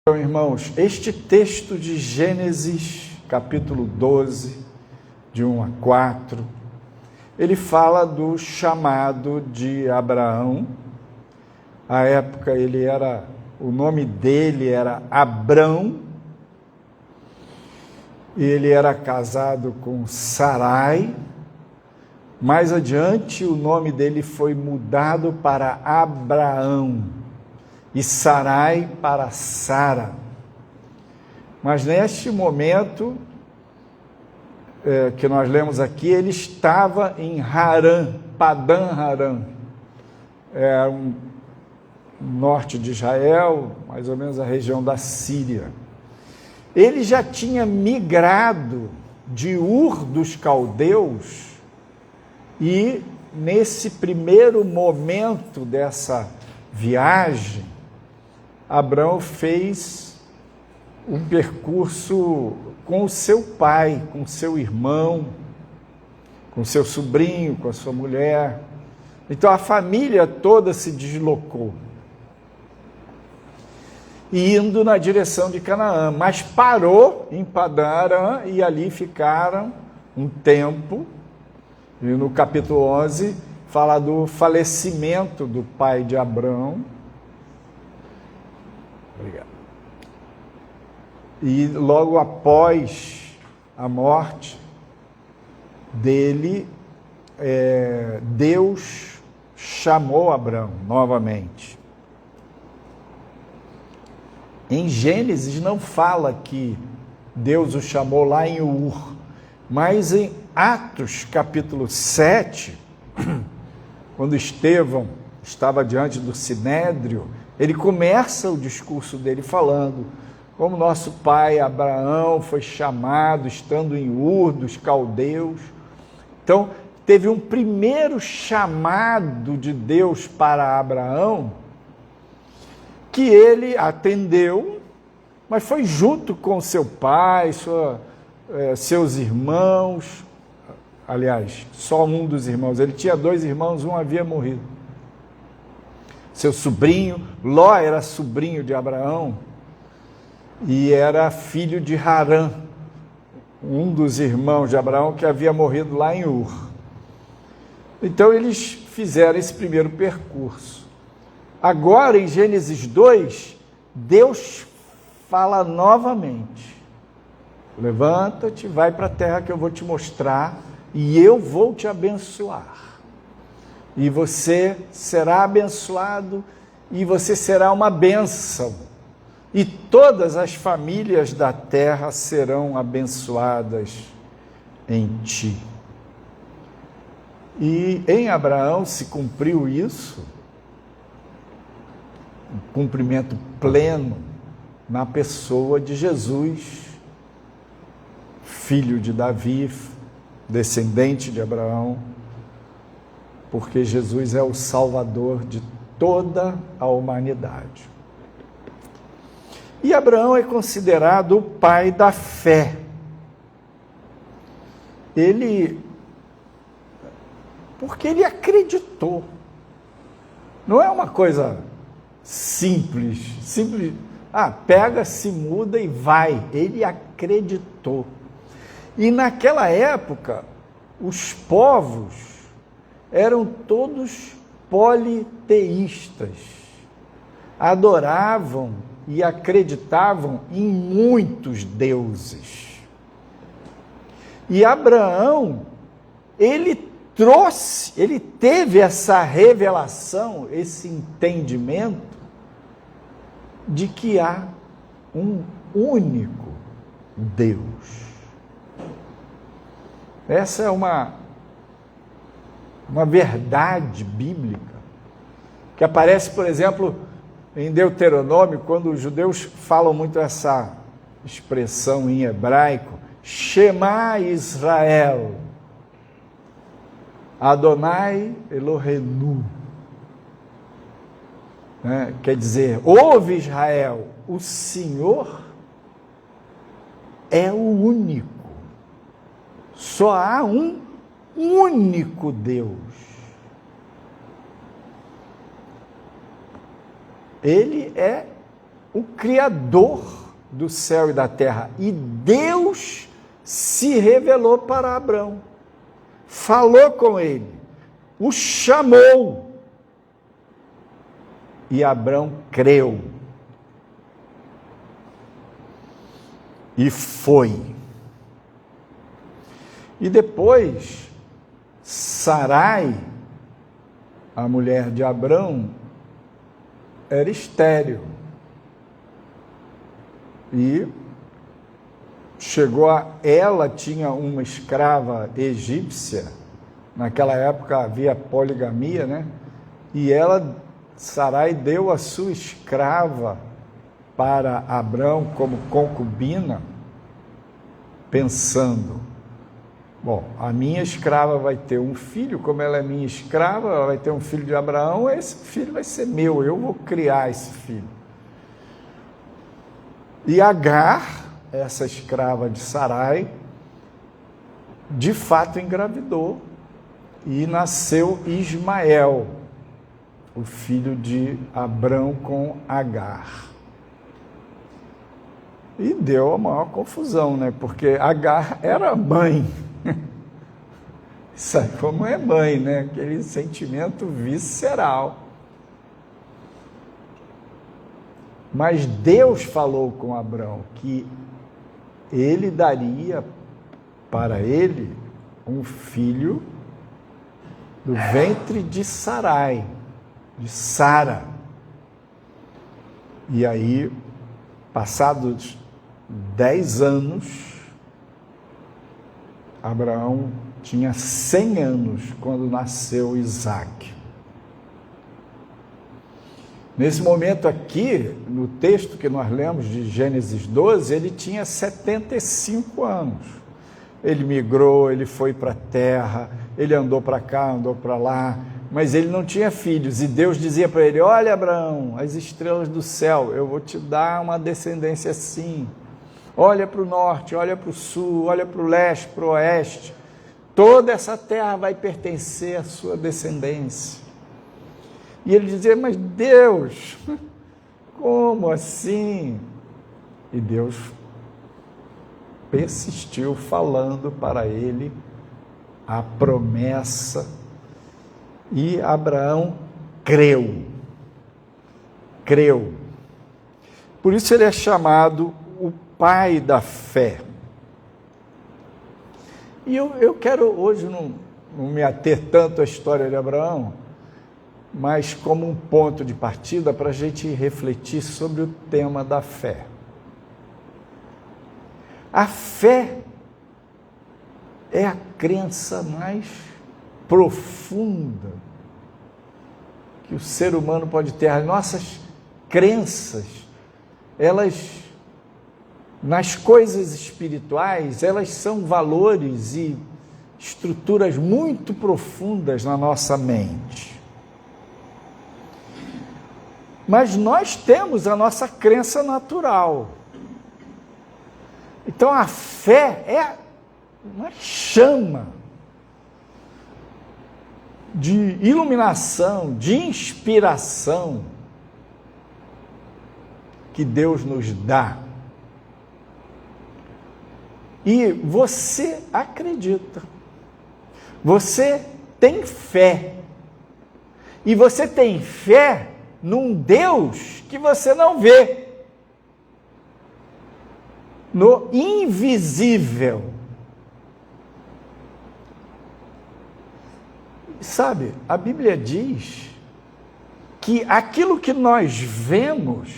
Então, irmãos, este texto de Gênesis, capítulo 12, de 1 a 4, ele fala do chamado de Abraão. À época o nome dele era Abrão, e ele era casado com Sarai. Mais adiante, o nome dele foi mudado para Abraão e Sarai para Sara. Mas neste momento que nós lemos aqui, ele estava em Harã, Padã Harã, norte de Israel, mais ou menos a região da Síria. Ele já tinha migrado de Ur dos Caldeus e, nesse primeiro momento dessa viagem, Abraão fez um percurso com o seu pai, com seu irmão, com seu sobrinho, com a sua mulher. Então a família toda se deslocou, indo na direção de Canaã, mas parou em Padã Arã e ali ficaram um tempo. E no capítulo 11 fala do falecimento do pai de Abraão. Obrigado. E logo após a morte dele, Deus chamou Abraão novamente. Em Gênesis não fala que Deus o chamou lá em Ur, mas em Atos capítulo 7, quando Estevão estava diante do Sinédrio, ele começa o discurso dele falando como nosso pai Abraão foi chamado estando em Ur dos Caldeus. Então, teve um primeiro chamado de Deus para Abraão, que ele atendeu, mas foi junto com seu pai, seus irmãos. Aliás, só um dos irmãos. Ele tinha 2 irmãos, um havia morrido. Seu sobrinho, Ló era sobrinho de Abraão e era filho de Harã, um dos irmãos de Abraão que havia morrido lá em Ur. Então eles fizeram esse primeiro percurso. Agora, em Gênesis 2, Deus fala novamente: levanta-te, vai para a terra que eu vou te mostrar e eu vou te abençoar. E você será abençoado e você será uma bênção. E todas as famílias da terra serão abençoadas em ti. E em Abraão se cumpriu isso, um cumprimento pleno na pessoa de Jesus, filho de Davi, descendente de Abraão, porque Jesus é o Salvador de toda a humanidade. E Abraão é considerado o pai da fé. Porque ele acreditou. Não é uma coisa simples, pega, se muda e vai. Ele acreditou. E naquela época, os povos eram todos politeístas, adoravam e acreditavam em muitos deuses. E Abraão, ele teve essa revelação, esse entendimento de que há um único Deus. Essa é uma verdade bíblica que aparece, por exemplo, em Deuteronômio, quando os judeus falam muito essa expressão em hebraico, Shema Israel, Adonai Elohenu. Quer dizer, ouve Israel, o Senhor é o único. Só há um único Deus. Ele é o Criador do céu e da terra. E Deus se revelou para Abrão, falou com ele, o chamou. E Abrão creu. E foi. E depois, Sarai, a mulher de Abrão, era estéril. E ela tinha uma escrava egípcia, naquela época havia poligamia, né? E Sarai deu a sua escrava para Abrão como concubina, pensando, bom, a minha escrava vai ter um filho, como ela é minha escrava, ela vai ter um filho de Abraão, esse filho vai ser meu, eu vou criar esse filho. E Agar, essa escrava de Sarai, de fato engravidou e nasceu Ismael, o filho de Abrão com Agar. E deu a maior confusão, né? Porque Agar era mãe. Sabe como é mãe, né? Aquele sentimento visceral. Mas Deus falou com Abrão que ele daria para ele um filho do ventre de Sarai, de Sara. E aí, passados 10 anos, Abraão tinha 100 anos quando nasceu Isaque. Nesse momento aqui, no texto que nós lemos de Gênesis 12, ele tinha 75 anos. Ele migrou, ele foi para a terra, ele andou para cá, andou para lá, mas ele não tinha filhos. E Deus dizia para ele, olha Abraão, as estrelas do céu, eu vou te dar uma descendência assim. Olha para o norte, olha para o sul, olha para o leste, para o oeste. Toda essa terra vai pertencer à sua descendência. E ele dizia, mas Deus, como assim? E Deus persistiu falando para ele a promessa. E Abraão creu. Creu. Por isso ele é chamado o pai da fé. E eu quero hoje não me ater tanto à história de Abraão, mas como um ponto de partida para a gente refletir sobre o tema da fé. A fé é a crença mais profunda que o ser humano pode ter. As nossas crenças, elas, nas coisas espirituais, elas são valores e estruturas muito profundas na nossa mente. Mas nós temos a nossa crença natural. Então a fé é uma chama de iluminação, de inspiração que Deus nos dá. E você acredita, você tem fé, e você tem fé num Deus que você não vê, no invisível. Sabe, a Bíblia diz que aquilo que nós vemos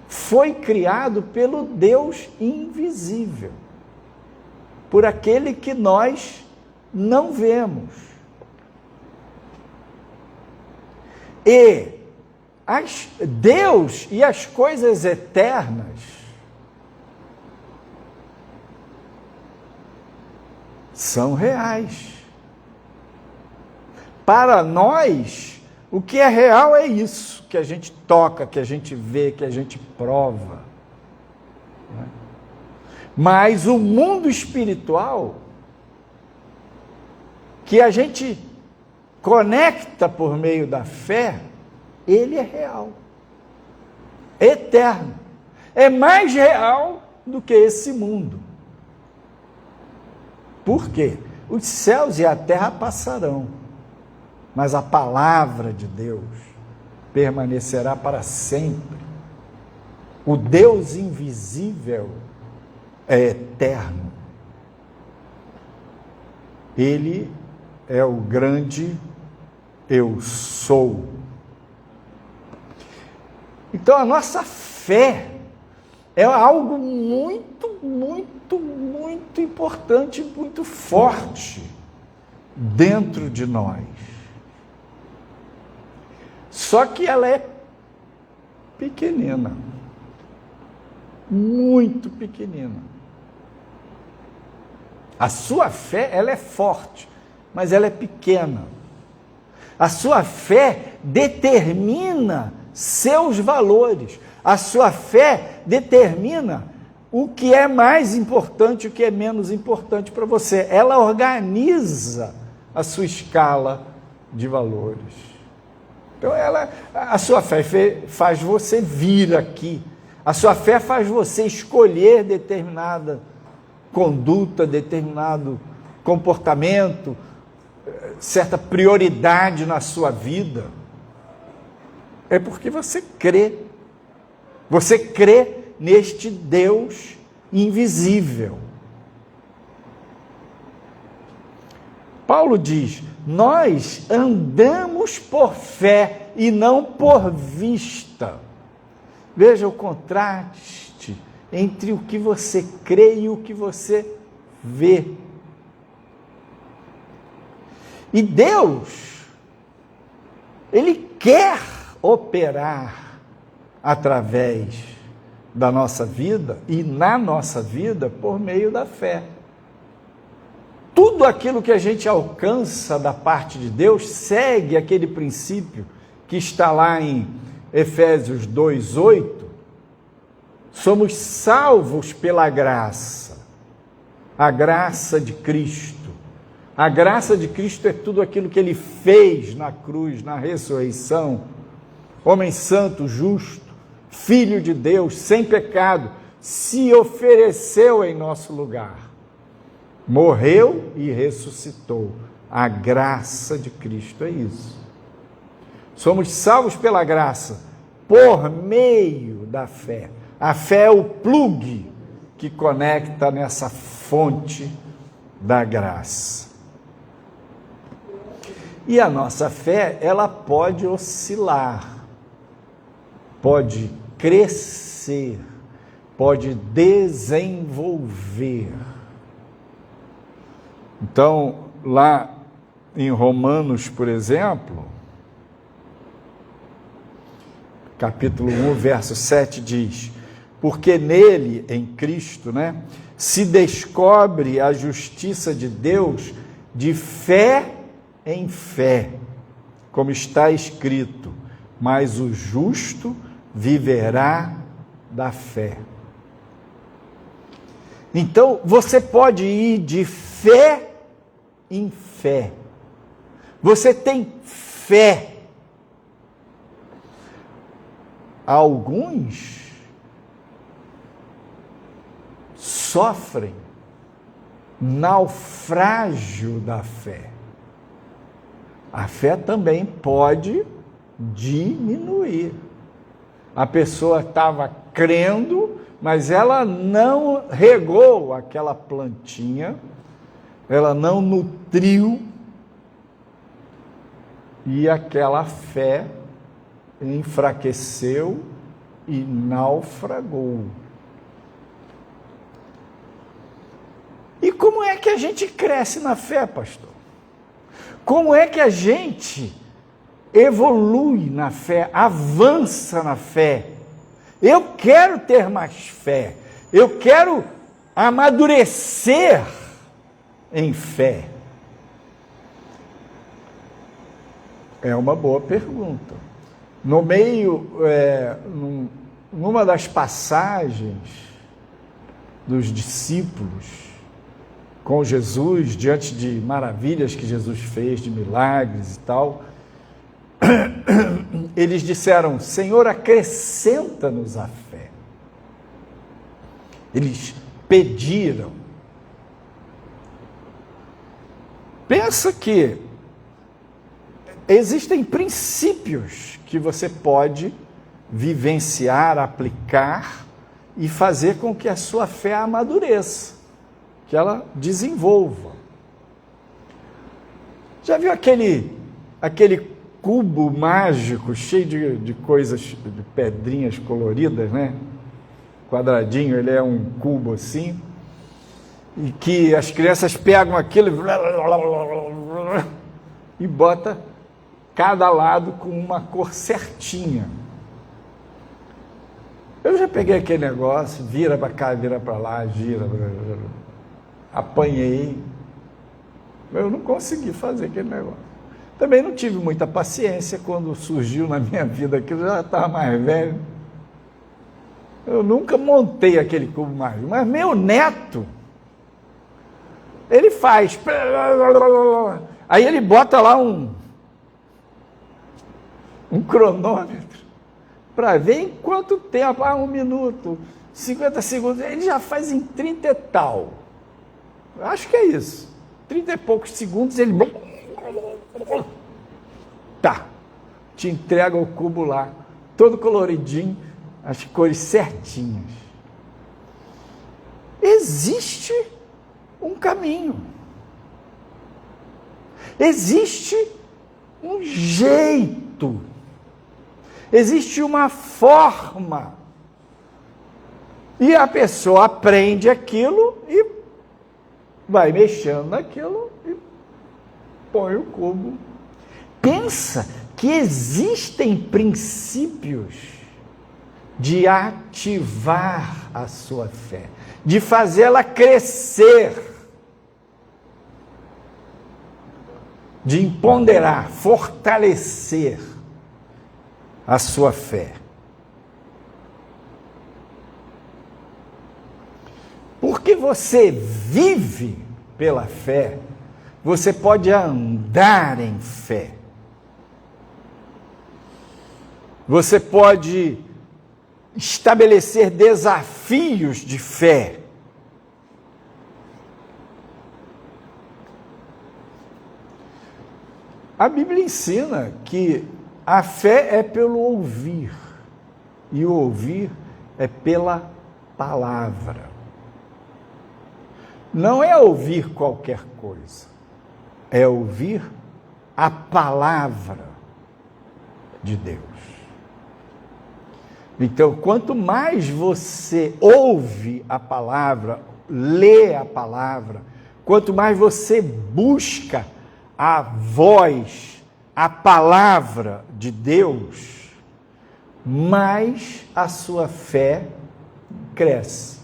foi criado pelo Deus invisível, por aquele que nós não vemos. E Deus e as coisas eternas são reais. Para nós, o que é real é isso, que a gente toca, que a gente vê, que a gente prova. Mas o mundo espiritual, que a gente conecta por meio da fé, ele é real. eterno. É mais real do que esse mundo. Por quê? Os céus e a terra passarão, mas a palavra de Deus permanecerá para sempre. O Deus invisível é eterno. Ele é o grande eu sou. Então a nossa fé é algo muito, muito, muito importante, muito forte dentro de nós. Só que ela é pequenina, muito pequenina. A sua fé, ela é forte, mas ela é pequena. A sua fé determina seus valores. A sua fé determina o que é mais importante e o que é menos importante para você. Ela organiza a sua escala de valores. Então, a sua fé faz você vir aqui. A sua fé faz você escolher determinada conduta, determinado comportamento, certa prioridade na sua vida. É porque você crê. Você crê neste Deus invisível. Paulo diz: nós andamos por fé e não por vista. Veja o contraste entre o que você crê e o que você vê. E Deus, Ele quer operar através da nossa vida e na nossa vida por meio da fé. Tudo aquilo que a gente alcança da parte de Deus segue aquele princípio que está lá em Efésios 2:8. Somos salvos pela graça, a graça de Cristo. A graça de Cristo é tudo aquilo que Ele fez na cruz, na ressurreição. Homem santo, justo, Filho de Deus, sem pecado, se ofereceu em nosso lugar. Morreu e ressuscitou. A graça de Cristo é isso. Somos salvos pela graça, por meio da fé. A fé é o plugue que conecta nessa fonte da graça. E a nossa fé, ela pode oscilar, pode crescer, pode desenvolver. Então, lá em Romanos, por exemplo, capítulo 1, verso 7 diz: porque nele, em Cristo, se descobre a justiça de Deus de fé em fé, como está escrito, mas o justo viverá da fé. Então, você pode ir de fé em fé. Você tem fé. Alguns sofrem naufrágio da fé. A fé também pode diminuir. A pessoa estava crendo, mas ela não regou aquela plantinha, ela não nutriu, e aquela fé enfraqueceu e naufragou. E como é que a gente cresce na fé, pastor? Como é que a gente evolui na fé, avança na fé? Eu quero ter mais fé, eu quero amadurecer em fé. É uma boa pergunta. No meio, numa das passagens dos discípulos com Jesus, diante de maravilhas que Jesus fez, de milagres e tal, eles disseram: Senhor, acrescenta-nos a fé. Eles pediram. Pensa que existem princípios que você pode vivenciar, aplicar e fazer com que a sua fé amadureça, que ela desenvolva. Já viu aquele cubo mágico cheio de coisas, de pedrinhas coloridas, né? Quadradinho, ele é um cubo assim, e que as crianças pegam aquilo e bota cada lado com uma cor certinha. Eu já peguei aquele negócio, vira para cá, vira para lá, gira, apanhei. Eu não consegui fazer aquele negócio. Também não tive muita paciência quando surgiu na minha vida aquilo, eu já estava mais velho. Eu nunca montei aquele cubo mágico, mas meu neto, ele faz. Aí ele bota lá um cronômetro para ver em quanto tempo, 1 minuto, 50 segundos, ele já faz em 30 e tal. Acho que é isso. 30 e poucos segundos, ele... Tá, te entrega o cubo lá, todo coloridinho, as cores certinhas. Existe um caminho. Existe um jeito. Existe uma forma. E a pessoa aprende aquilo e vai mexendo naquilo e põe o cubo. Pensa que existem princípios de ativar a sua fé, de fazê-la crescer, de empoderar, fortalecer a sua fé. Porque você vive pela fé, você pode andar em fé. Você pode estabelecer desafios de fé. A Bíblia ensina que a fé é pelo ouvir, e o ouvir é pela palavra. Não é ouvir qualquer coisa, é ouvir a palavra de Deus. Então, quanto mais você ouve a palavra, lê a palavra, quanto mais você busca a voz, a palavra de Deus, mais a sua fé cresce.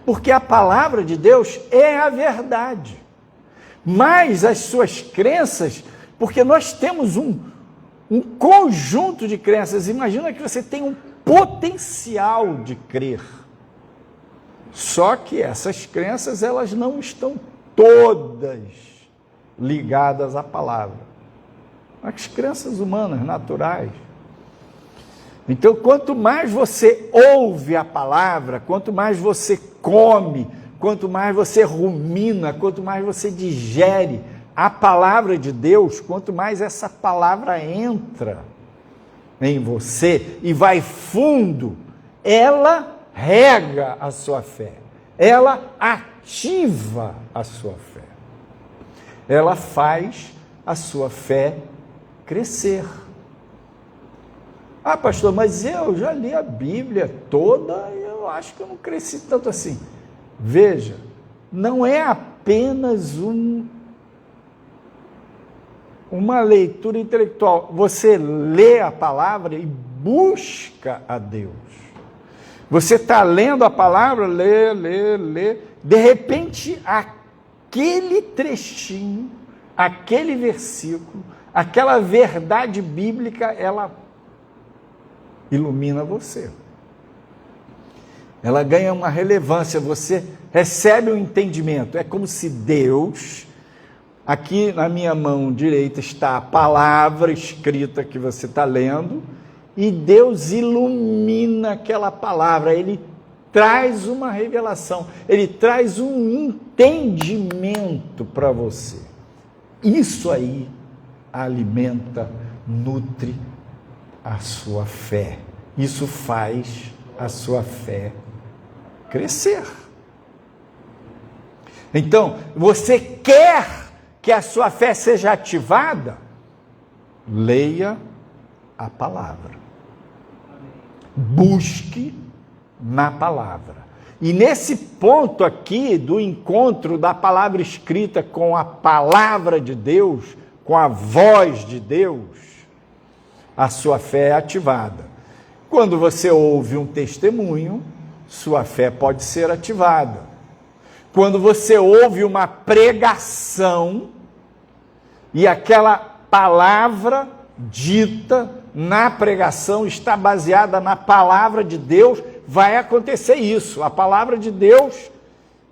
Porque a palavra de Deus é a verdade. Mas as suas crenças, porque nós temos um conjunto de crenças. Imagina que você tem um potencial de crer. Só que essas crenças, elas não estão todas ligadas à palavra. As crenças humanas, naturais. Então, quanto mais você ouve a palavra, quanto mais você come, quanto mais você rumina, quanto mais você digere a palavra de Deus, quanto mais essa palavra entra em você e vai fundo, ela rega a sua fé, ela ativa a sua fé, ela faz a sua fé crescer. Ah, pastor, mas eu já li a Bíblia toda e eu acho que eu não cresci tanto assim. Veja, não é apenas uma leitura intelectual. Você lê a palavra e busca a Deus. Você está lendo a palavra, lê. De repente, aquele trechinho, aquele versículo, aquela verdade bíblica, ela ilumina você. Ela ganha uma relevância, você recebe um entendimento. É como se Deus Aqui na minha mão direita está a palavra escrita que você está lendo, e Deus ilumina aquela palavra, Ele traz uma revelação, Ele traz um entendimento para você. Isso aí alimenta, nutre a sua fé. Isso faz a sua fé crescer. Então, você quer que a sua fé seja ativada? Leia a palavra. Busque na palavra. E nesse ponto aqui do encontro da palavra escrita com a palavra de Deus, com a voz de Deus, a sua fé é ativada. Quando você ouve um testemunho, sua fé pode ser ativada. Quando você ouve uma pregação e aquela palavra dita na pregação está baseada na palavra de Deus, vai acontecer isso. A palavra de Deus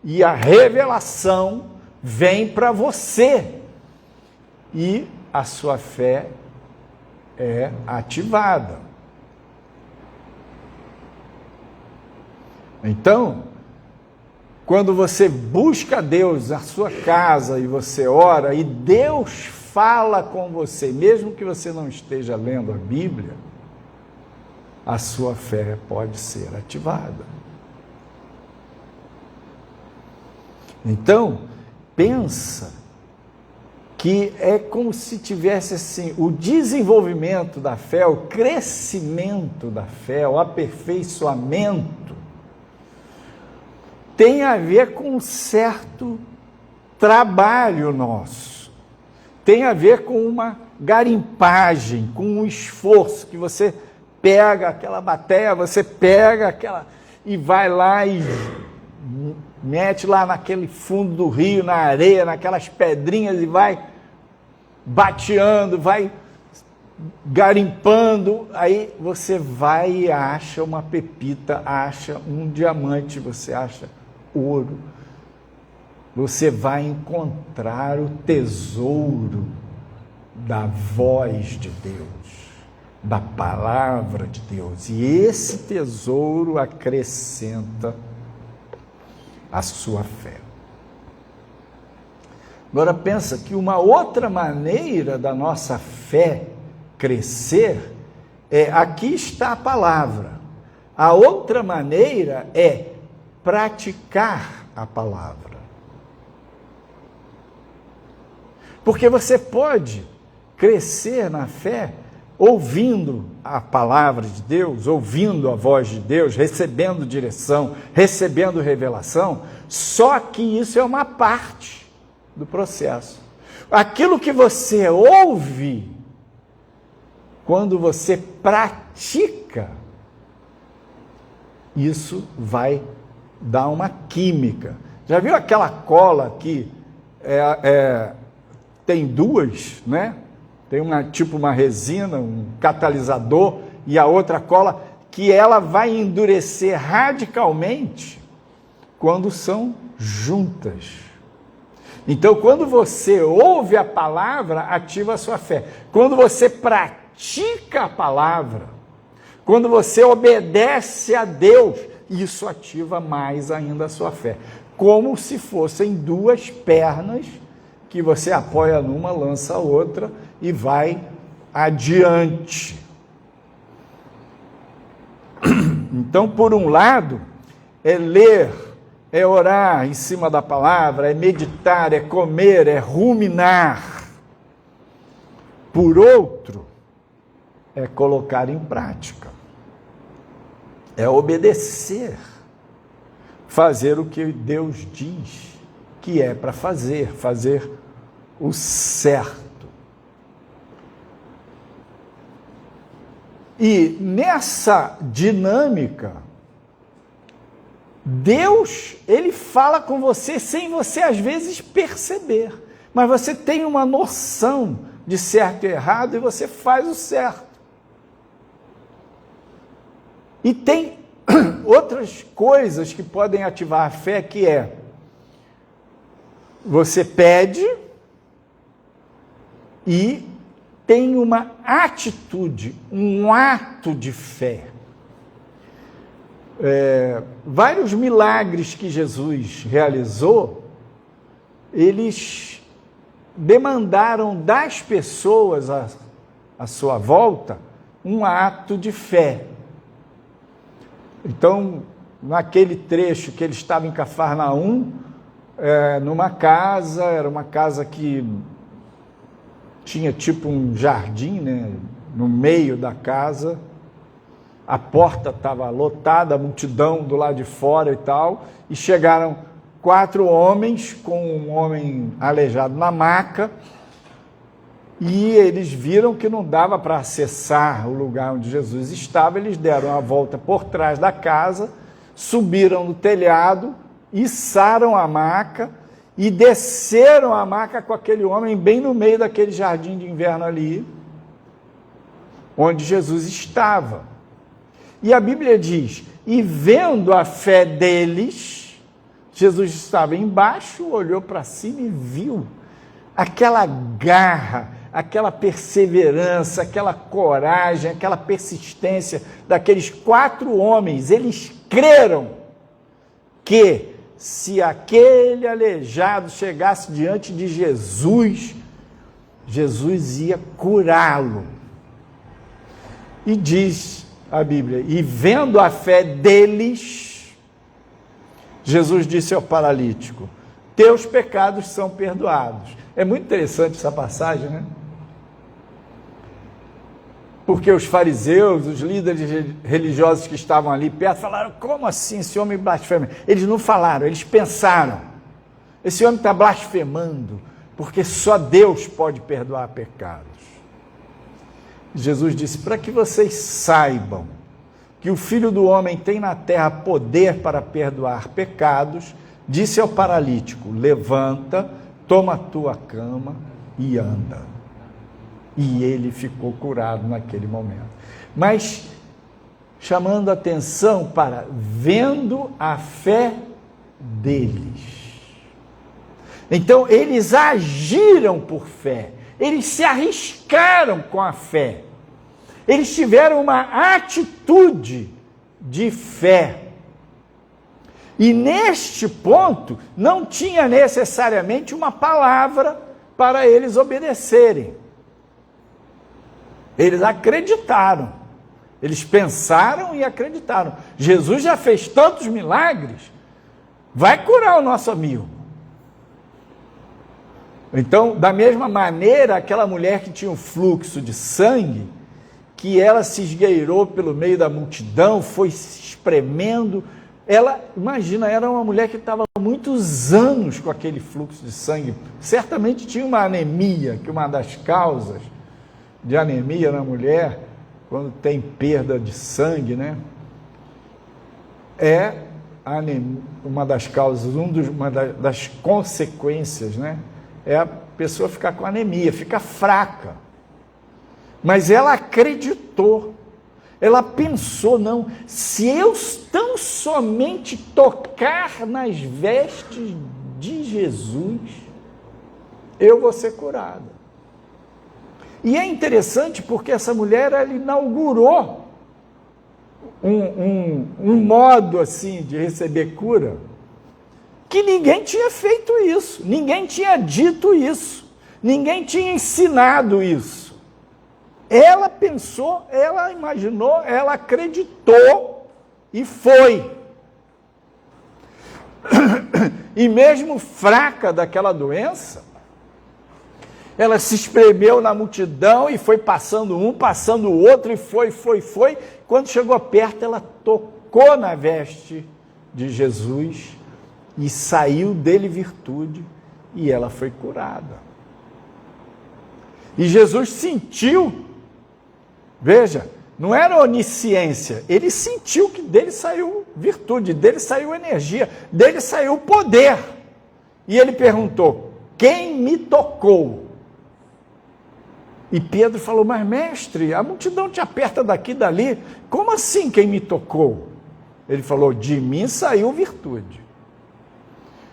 e a revelação vem para você e a sua fé é ativada. Então, quando você busca Deus na sua casa e você ora e Deus fala com você, mesmo que você não esteja lendo a Bíblia, a sua fé pode ser ativada. Então, pensa que é como se tivesse assim, o desenvolvimento da fé, o crescimento da fé, o aperfeiçoamento, tem a ver com um certo trabalho nosso, tem a ver com uma garimpagem, com um esforço, que você pega aquela bateia, você pega aquela e vai lá e mete lá naquele fundo do rio, na areia, naquelas pedrinhas e vai bateando, vai garimpando, aí você vai e acha uma pepita, acha um diamante, você acha ouro, você vai encontrar o tesouro da voz de Deus, da palavra de Deus, e esse tesouro acrescenta a sua fé. Agora pensa que uma outra maneira da nossa fé crescer aqui está a palavra. A outra maneira é praticar a palavra. Porque você pode crescer na fé ouvindo a palavra de Deus, ouvindo a voz de Deus, recebendo direção, recebendo revelação, só que isso é uma parte do processo. Aquilo que você ouve, quando você pratica, isso vai dar uma química. Já viu aquela cola que tem duas, né? Tem uma resina, um catalisador, e a outra cola, que ela vai endurecer radicalmente quando são juntas. Então, quando você ouve a palavra, ativa a sua fé. Quando você pratica a palavra, quando você obedece a Deus, isso ativa mais ainda a sua fé. Como se fossem duas pernas que você apoia numa, lança a outra e vai adiante. Então, por um lado, é ler, é orar em cima da palavra, é meditar, é comer, é ruminar. Por outro, é colocar em prática, é obedecer, fazer o que Deus diz que é para fazer, fazer o certo. E nessa dinâmica, Deus, Ele fala com você sem você às vezes perceber, mas você tem uma noção de certo e errado e você faz o certo. E tem outras coisas que podem ativar a fé, que é: você pede e tem uma atitude, um ato de fé. Vários milagres que Jesus realizou, eles demandaram das pessoas à sua volta um ato de fé. Então, naquele trecho que ele estava em Cafarnaum, numa casa, era uma casa que tinha tipo um jardim, né, no meio da casa, a porta estava lotada, a multidão do lado de fora e tal, e chegaram 4 homens com um homem aleijado na maca, e eles viram que não dava para acessar o lugar onde Jesus estava, eles deram a volta por trás da casa, subiram no telhado, içaram a maca e desceram a maca com aquele homem bem no meio daquele jardim de inverno ali, onde Jesus estava. E a Bíblia diz, e vendo a fé deles, Jesus estava embaixo, olhou para cima e viu aquela garra, aquela perseverança, aquela coragem, aquela persistência daqueles 4 homens. Eles creram que se aquele aleijado chegasse diante de Jesus, Jesus ia curá-lo. E diz a Bíblia, e vendo a fé deles, Jesus disse ao paralítico, teus pecados são perdoados. É muito interessante essa passagem, né? Porque os fariseus, os líderes religiosos que estavam ali perto, falaram, como assim esse homem blasfema? Eles não falaram, eles pensaram, esse homem está blasfemando, porque só Deus pode perdoar pecados. Jesus disse, para que vocês saibam que o Filho do Homem tem na terra poder para perdoar pecados, disse ao paralítico, levanta, toma a tua cama e anda. E ele ficou curado naquele momento. Mas chamando atenção para vendo a fé deles. Então eles agiram por fé, eles se arriscaram com a fé. Eles tiveram uma atitude de fé. E neste ponto, não tinha necessariamente uma palavra para eles obedecerem. Eles acreditaram. Eles pensaram e acreditaram. Jesus já fez tantos milagres, vai curar o nosso amigo. Então, da mesma maneira, aquela mulher que tinha um fluxo de sangue, que ela se esgueirou pelo meio da multidão, foi se espremendo. Ela, imagina, era uma mulher que estava há muitos anos com aquele fluxo de sangue. Certamente tinha uma anemia, que uma das causas de anemia na mulher, quando tem perda de sangue, né? É anemia, uma das causas, uma das consequências, né? É a pessoa ficar com anemia, fica fraca. Mas ela acreditou, ela pensou, não, se eu tão somente tocar nas vestes de Jesus, eu vou ser curada. E é interessante porque essa mulher, ela inaugurou um modo assim de receber cura, que ninguém tinha feito isso, ninguém tinha dito isso, ninguém tinha ensinado isso. Ela pensou, ela imaginou, ela acreditou e foi. E mesmo fraca daquela doença, ela se espremeu na multidão e foi passando um, passando o outro, e foi. Quando chegou perto, ela tocou na veste de Jesus e saiu dele virtude, e ela foi curada. E Jesus sentiu, veja, não era onisciência, ele sentiu que dele saiu virtude, dele saiu energia, dele saiu poder. E ele perguntou, quem me tocou? E Pedro falou, mas mestre, a multidão te aperta daqui e dali, como assim quem me tocou? Ele falou, de mim saiu virtude.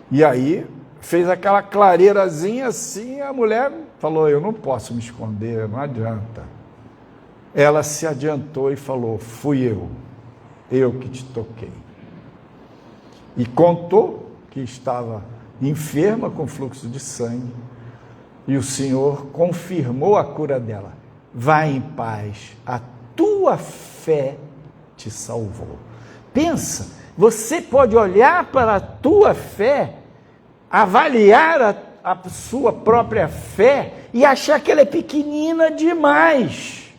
E aí fez aquela clareirazinha assim, a mulher falou, eu não posso me esconder, não adianta. Ela se adiantou e falou, fui eu que te toquei. E contou que estava enferma com fluxo de sangue, e o Senhor confirmou a cura dela. Vai em paz, a tua fé te salvou. Pensa, você pode olhar para a tua fé, avaliar a sua própria fé e achar que ela é pequenina demais.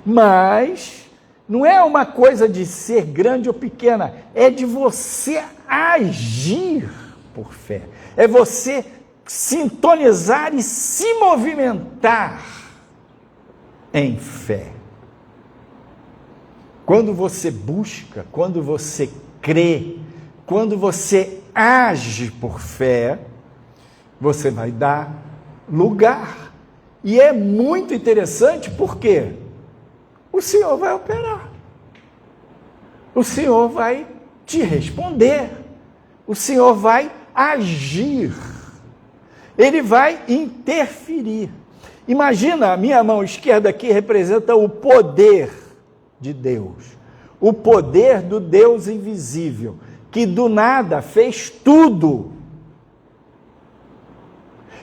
Mas não é uma coisa de ser grande ou pequena, é de você agir por fé. É você sintonizar e se movimentar em fé. Quando você busca, quando você crê, quando você age por fé, você vai dar lugar. E é muito interessante porque o Senhor vai operar. O Senhor vai te responder. O Senhor vai agir. Ele vai interferir. Imagina, a minha mão esquerda aqui representa o poder de Deus. O poder do Deus invisível, que do nada fez tudo.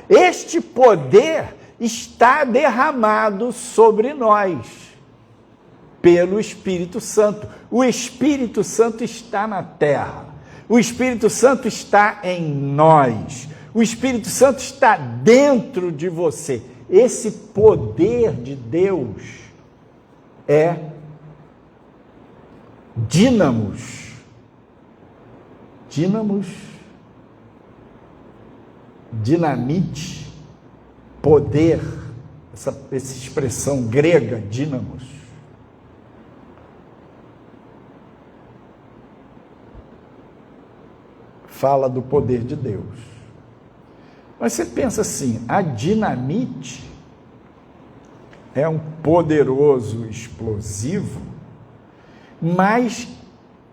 Este poder está derramado sobre nós, pelo Espírito Santo. O Espírito Santo está na terra. O Espírito Santo está em nós. O Espírito Santo está dentro de você. Esse poder de Deus é dínamos. Dínamos, dinamite, poder, essa expressão grega, dínamos. Fala do poder de Deus. Mas você pensa assim, a dinamite é um poderoso explosivo, mas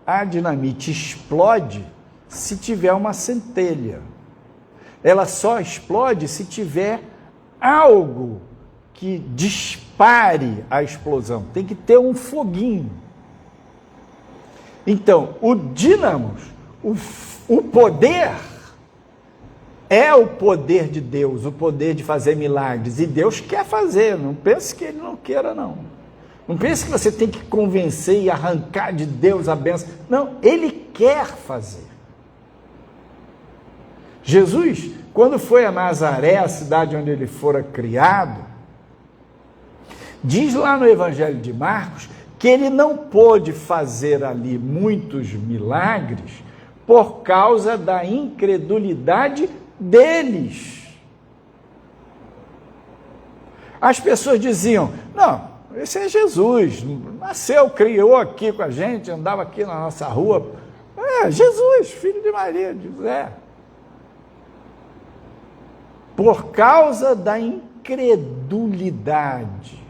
a dinamite explode se tiver uma centelha. Ela só explode se tiver algo que dispare a explosão. Tem que ter um foguinho. Então, o dínamos, o poder é o poder de Deus, o poder de fazer milagres. E Deus quer fazer, não pense que Ele não queira, não. Não pense que você tem que convencer e arrancar de Deus a bênção. Não, Ele quer fazer. Jesus, quando foi a Nazaré, a cidade onde Ele fora criado, diz lá no Evangelho de Marcos que Ele não pôde fazer ali muitos milagres por causa da incredulidade deles. As pessoas diziam, não, esse é Jesus, nasceu, criou aqui com a gente, andava aqui na nossa rua, é Jesus, filho de Maria, de José. Por causa da incredulidade.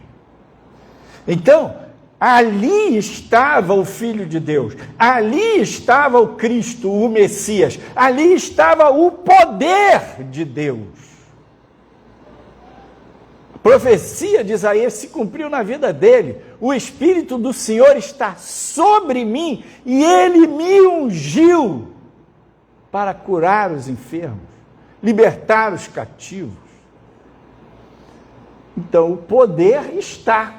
Então, ali estava o Filho de Deus, ali estava o Cristo, o Messias, ali estava o poder de Deus. A profecia de Isaías se cumpriu na vida dele. O Espírito do Senhor está sobre mim e Ele me ungiu para curar os enfermos, libertar os cativos. Então, o poder está.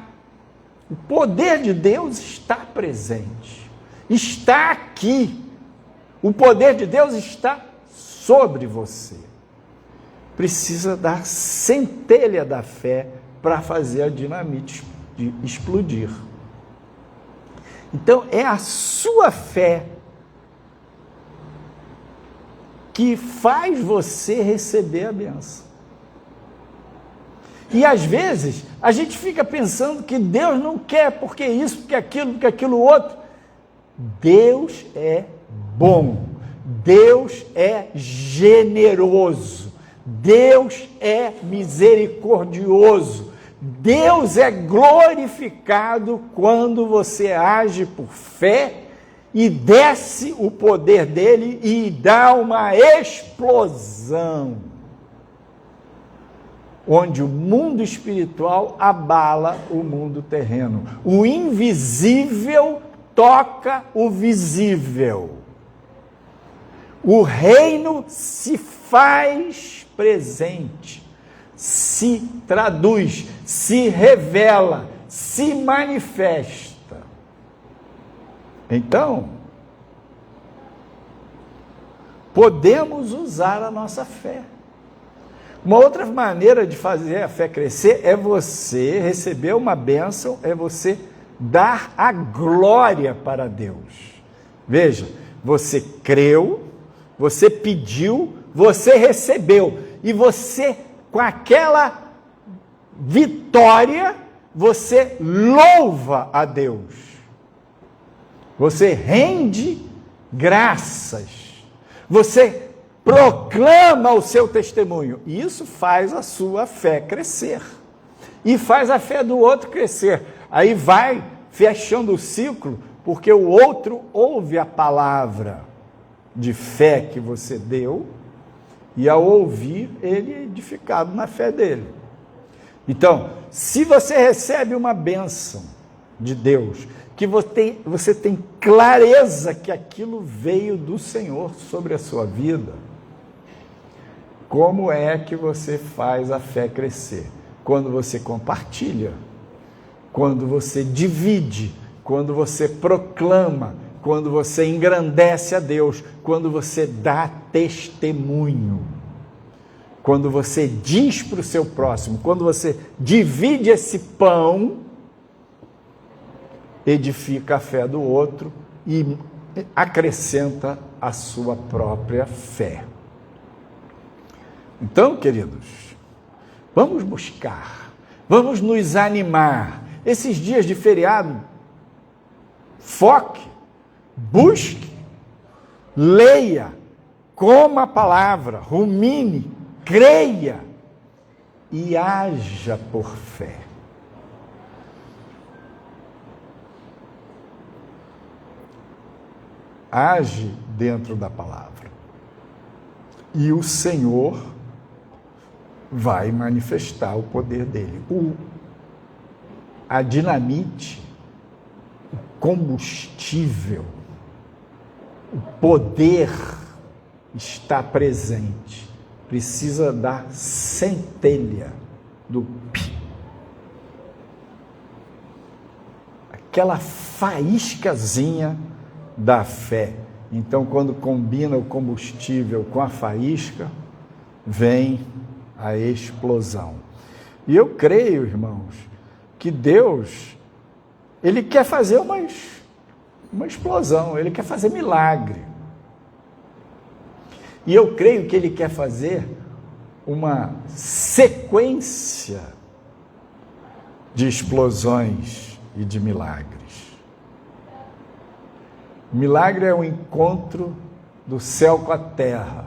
O poder de Deus está presente, está aqui. O poder de Deus está sobre você. Precisa da centelha da fé para fazer a dinamite explodir. Então, é a sua fé que faz você receber a bênção. E às vezes a gente fica pensando que Deus não quer, porque isso, porque aquilo outro. Deus é bom, Deus é generoso, Deus é misericordioso, Deus é glorificado quando você age por fé e desce o poder dele e dá uma explosão, onde o mundo espiritual abala o mundo terreno. O invisível toca o visível. O reino se faz presente, se traduz, se revela, se manifesta. Então, podemos usar a nossa fé. Uma outra maneira de fazer a fé crescer é você receber uma bênção, é você dar a glória para Deus. Veja, você creu, você pediu, você recebeu, e você, com aquela vitória, você louva a Deus. Você rende graças. Você proclama o seu testemunho. E isso faz a sua fé crescer. E faz a fé do outro crescer. Aí vai fechando o ciclo, porque o outro ouve a palavra de fé que você deu, e ao ouvir, ele é edificado na fé dele. Então, se você recebe uma bênção de Deus, que você tem clareza que aquilo veio do Senhor sobre a sua vida, como é que você faz a fé crescer? Quando você compartilha, quando você divide, quando você proclama, quando você engrandece a Deus, quando você dá testemunho, quando você diz para o seu próximo, quando você divide esse pão, edifica a fé do outro e acrescenta a sua própria fé. Então, queridos, vamos buscar, vamos nos animar. Esses dias de feriado, foque, busque, leia, coma a palavra, rumine, creia e haja por fé. Age dentro da palavra. E o Senhor vai manifestar o poder dele. A dinamite, o combustível, o poder está presente. Precisa da centelha, do pi. Aquela faíscazinha da fé. Então, quando combina o combustível com a faísca, vem a explosão. E eu creio, irmãos, que Deus, Ele quer fazer uma explosão, Ele quer fazer milagre. E eu creio que Ele quer fazer uma sequência de explosões e de milagres. O milagre é o encontro do céu com a terra,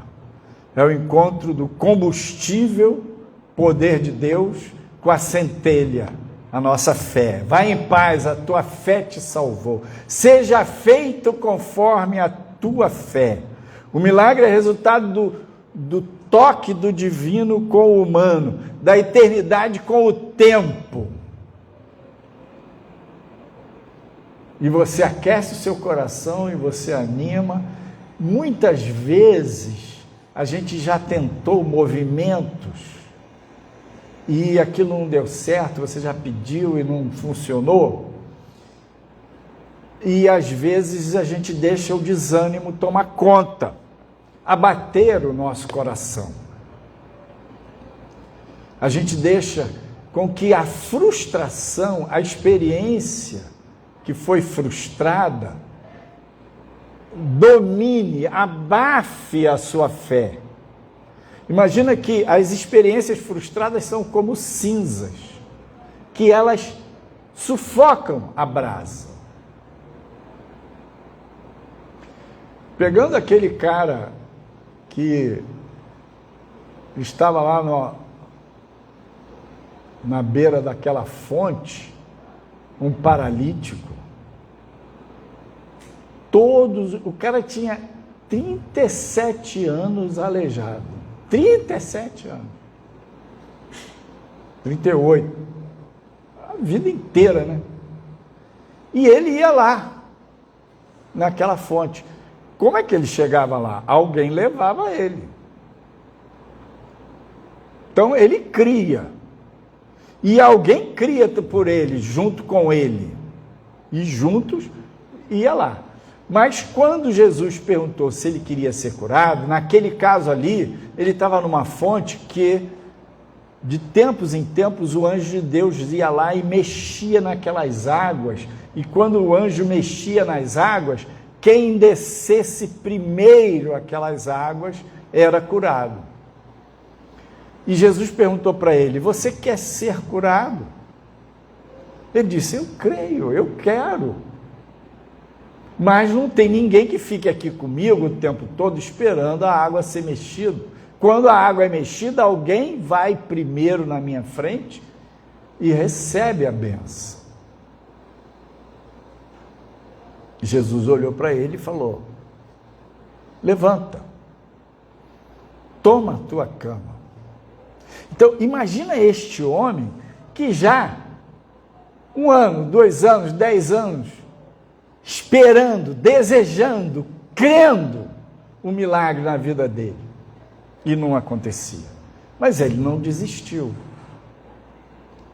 é o encontro do combustível, poder de Deus, com a centelha, a nossa fé. Vai em paz, a tua fé te salvou. Seja feito conforme a tua fé. O milagre é resultado do toque do divino com o humano, da eternidade com o tempo. E você aquece o seu coração e você anima. Muitas vezes a gente já tentou movimentos e aquilo não deu certo, você já pediu e não funcionou. E às vezes a gente deixa o desânimo tomar conta, abater o nosso coração. A gente deixa com que a frustração, a experiência que foi frustrada, domine, abafe a sua fé. Imagina que as experiências frustradas são como cinzas, que elas sufocam a brasa. Pegando aquele cara que estava lá na beira daquela fonte, um paralítico, o cara tinha 37 anos aleijado. 37 anos. 38. A vida inteira, né? E ele ia lá, naquela fonte. Como é que ele chegava lá? Alguém levava ele. Então ele cria. E alguém cria por ele, junto com ele. E juntos ia lá. Mas quando Jesus perguntou se ele queria ser curado, naquele caso ali, ele estava numa fonte que, de tempos em tempos, o anjo de Deus ia lá e mexia naquelas águas. E quando o anjo mexia nas águas, quem descesse primeiro aquelas águas era curado. E Jesus perguntou para ele: você quer ser curado? Ele disse: eu creio, eu quero. Mas não tem ninguém que fique aqui comigo o tempo todo esperando a água ser mexida. Quando a água é mexida, alguém vai primeiro na minha frente e recebe a bênção. Jesus olhou para ele e falou: levanta, toma a tua cama. Então, imagina este homem que já 1 ano, 2 anos, 10 anos, esperando, desejando, crendo um milagre na vida dele. E não acontecia. Mas ele não desistiu.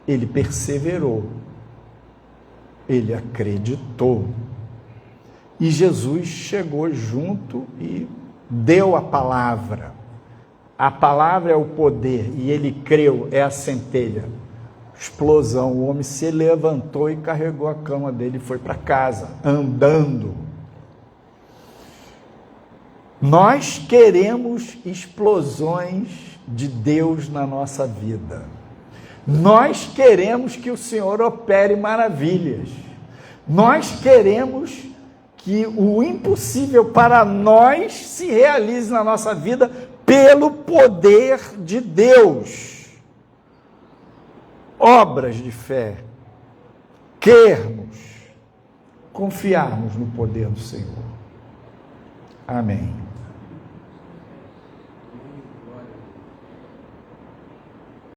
Ele perseverou. Ele acreditou. E Jesus chegou junto e deu a palavra. A palavra é o poder, e ele creu, é a centelha. Explosão, o homem se levantou e carregou a cama dele e foi para casa, andando. Nós queremos explosões de Deus na nossa vida. Nós queremos que o Senhor opere maravilhas. Nós queremos que o impossível para nós se realize na nossa vida pelo poder de Deus. Obras de fé, crermos, confiarmos no poder do Senhor. Amém.